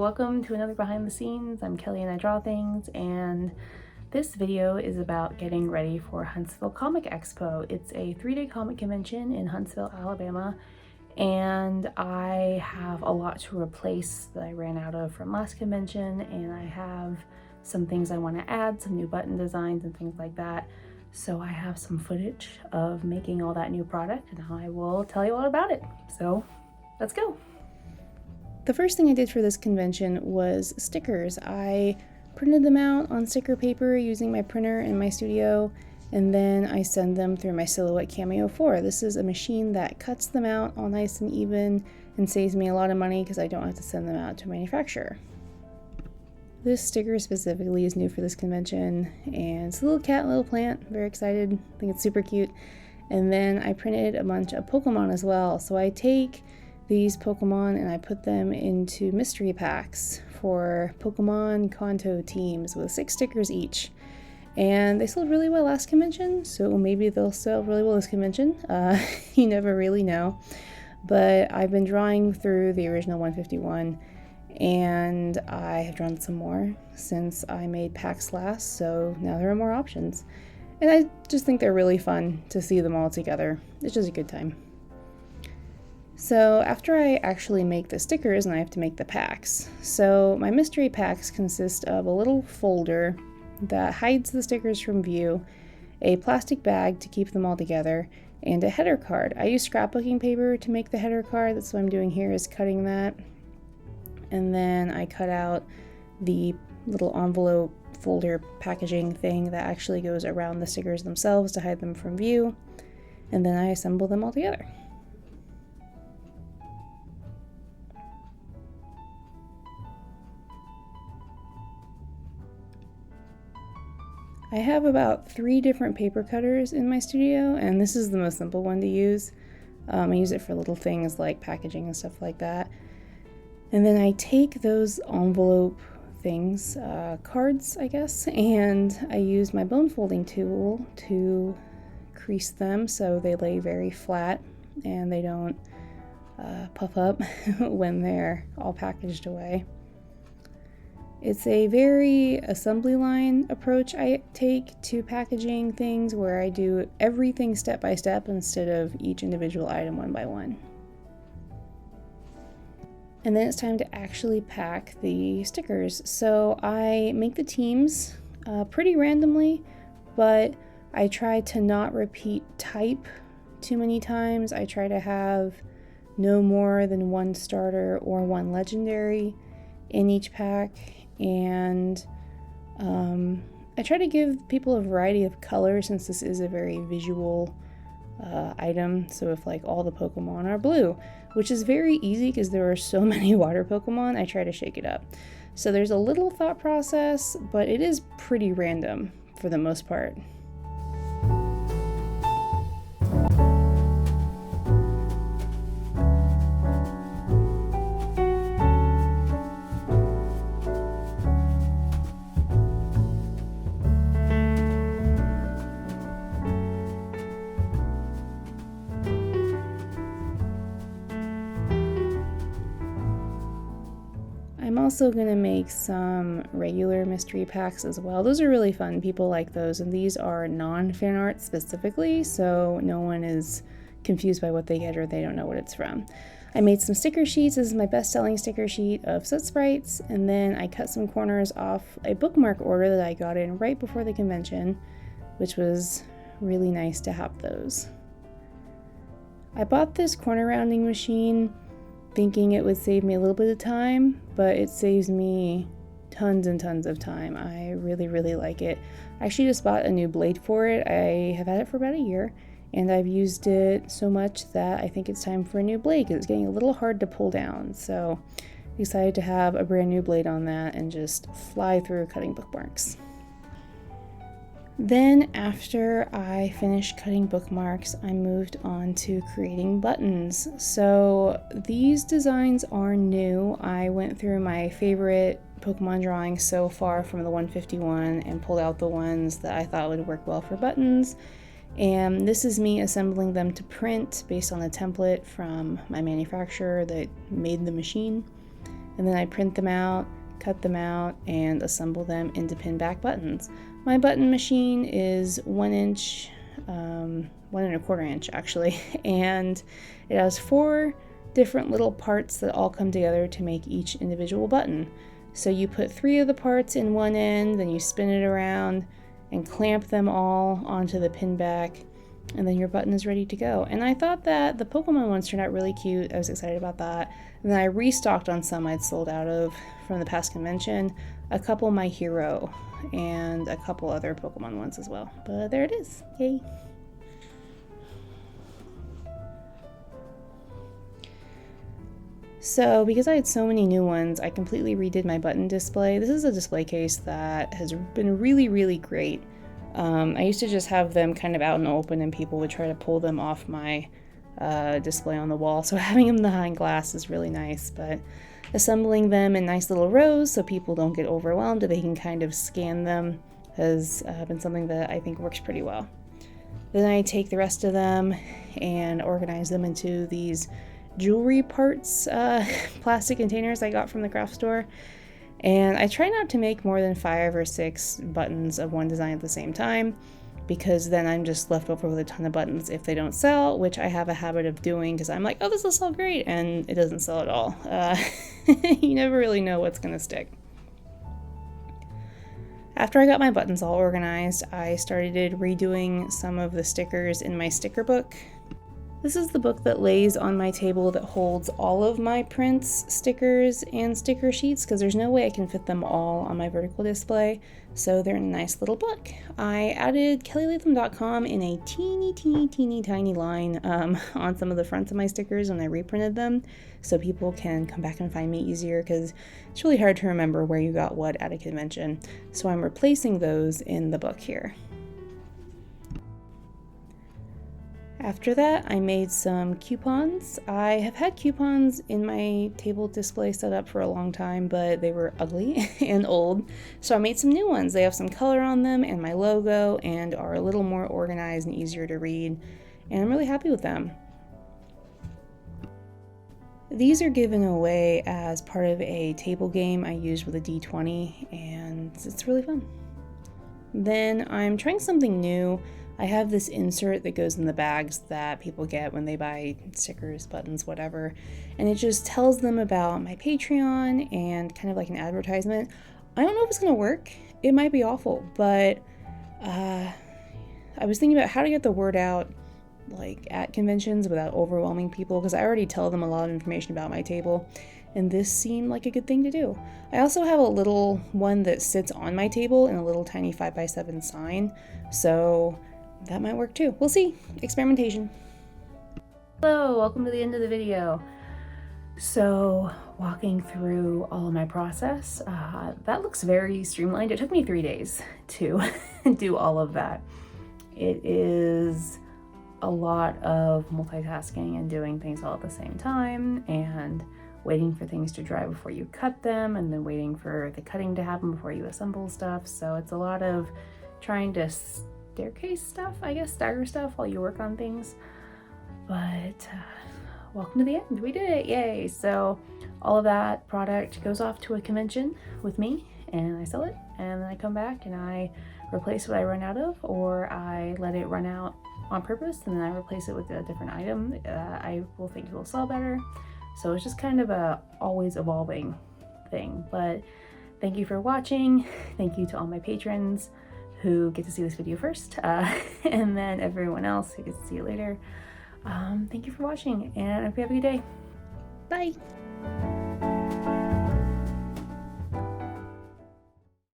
welcome to another behind the scenes. I'm Kelly and I Draw Things, and this video is about getting ready for Huntsville Comic Expo. It's a 3-day comic convention in Huntsville, Alabama, and I have a lot to replace that I ran out of from last convention, and I have some things I want to add, some new button designs and things like that. So I have some footage of making all that new product, and I will tell you all about it. So let's go. The first thing I did for this convention was stickers. I printed them out on sticker paper using my printer in my studio, and then I send them through my Silhouette Cameo 4. This is a machine that cuts them out all nice and even and saves me a lot of money because I don't have to send them out to a manufacturer. This sticker specifically is new for this convention, and it's a little cat, little plant. Very excited. I think it's super cute. And then I printed a bunch of Pokemon as well. So I take these Pokemon and I put them into mystery packs for Pokemon Kanto teams with 6 stickers each. And they sold really well last convention, so maybe they'll sell really well this convention. You never really know. But I've been drawing through the original 151, and I have drawn some more since I made packs last, so now there are more options. And I just think they're really fun to see them all together. It's just a good time. So after I actually make the stickers, and I have to make the packs. So my mystery packs consist of a little folder that hides the stickers from view, a plastic bag to keep them all together, and a header card. I use scrapbooking paper to make the header card. That's what I'm doing here, is cutting that. And then I cut out the little envelope folder packaging thing that actually goes around the stickers themselves to hide them from view. And then I assemble them all together. I have about 3 different paper cutters in my studio, and this is the most simple one to use. I use it for little things like packaging and stuff like that. And then I take those envelope things, cards I guess, and I use my bone folding tool to crease them so they lay very flat and they don't puff up when they're all packaged away. It's a very assembly line approach I take to packaging things, where I do everything step by step instead of each individual item one by one. And then it's time to actually pack the stickers. So I make the teams pretty randomly, but I try to not repeat type too many times. I try to have no more than 1 starter or 1 legendary in each pack. And I try to give people a variety of colors, since this is a very visual item. So if like all the Pokemon are blue, which is very easy because there are so many water Pokemon, I try to shake it up. So there's a little thought process, but it is pretty random for the most part. I'm also going to make some regular mystery packs as well. Those are really fun. People like those, and these are non-fan art specifically, so no one is confused by what they get or they don't know what it's from. I made some sticker sheets. This is my best-selling sticker sheet of Soot Sprites, and then I cut some corners off a bookmark order that I got in right before the convention, which was really nice to have those. I bought this corner rounding machine thinking it would save me a little bit of time, but it saves me tons and tons of time. I really, really like it. I actually just bought a new blade for it. I have had it for about a year, and I've used it so much that I think it's time for a new blade because it's getting a little hard to pull down. So I decided to have a brand new blade on that and just fly through cutting bookmarks. Then after I finished cutting bookmarks, I moved on to creating buttons. So these designs are new. I went through my favorite Pokemon drawings so far from the 151 and pulled out the ones that I thought would work well for buttons. And this is me assembling them to print based on a template from my manufacturer that made the machine. and then I print them out, cut them out, and assemble them into pin back buttons. My button machine is 1 inch, 1¼ inch actually, and it has 4 different little parts that all come together to make each individual button. So you put 3 of the parts in one end, then you spin it around and clamp them all onto the pin back, and then your button is ready to go. And I thought that the Pokemon ones turned out really cute. I was excited about that. And then I restocked on some I'd sold out of from the past convention, a couple My Hero, and a couple other Pokemon ones as well. But there it is. Yay! So because I had so many new ones, I completely redid my button display. This is a display case that has been really great. I used to just have them kind of out in the open and people would try to pull them off my display on the wall. So having them behind glass is really nice, but assembling them in nice little rows so people don't get overwhelmed and they can kind of scan them has been something that I think works pretty well. Then I take the rest of them and organize them into these jewelry parts, plastic containers I got from the craft store. And I try not to make more than 5 or 6 buttons of one design at the same time, because then I'm just left over with a ton of buttons if they don't sell, which I have a habit of doing because I'm like, oh, this will sell great, and it doesn't sell at all. You never really know what's gonna stick. After I got my buttons all organized, I started redoing some of the stickers in my sticker book. This is the book that lays on my table that holds all of my prints, stickers, and sticker sheets, because there's no way I can fit them all on my vertical display, so they're in a nice little book. I added kellylatham.com in a teeny tiny line on some of the fronts of my stickers when I reprinted them, so people can come back and find me easier, because it's really hard to remember where you got what at a convention. So I'm replacing those in the book here. After that, I made some coupons. I have had coupons in my table display set up for a long time, but they were ugly and old, so I made some new ones. They have some color on them and my logo and are a little more organized and easier to read, and I'm really happy with them. These are given away as part of a table game I used with a D20, and it's really fun. Then I'm trying something new. I have this insert that goes in the bags that people get when they buy stickers, buttons, whatever, and it just tells them about my Patreon and kind of like an advertisement. I don't know if it's gonna work. It might be awful, but I was thinking about how to get the word out like at conventions without overwhelming people, because I already tell them a lot of information about my table, and this seemed like a good thing to do. I also have a little one that sits on my table in a little tiny 5x7 sign, so that might work too. We'll see. Experimentation. Hello, welcome to the end of the video. So, walking through all of my process, that looks very streamlined. It took me 3 days to do all of that. It is a lot of multitasking and doing things all at the same time, and waiting for things to dry before you cut them, and then waiting for the cutting to happen before you assemble stuff. So it's a lot of trying to staircase stuff, I guess, stagger stuff while you work on things. But welcome to the end. We did it, yay! So all of that product goes off to a convention with me, and I sell it, and then I come back and I replace what I run out of, or I let it run out on purpose and then I replace it with a different item I will think will sell better. So it's just kind of a always evolving thing. But thank you for watching. Thank you to all my patrons who get to see this video first, and then everyone else who gets to see it later. Thank you for watching, and I hope you have a good day. Bye!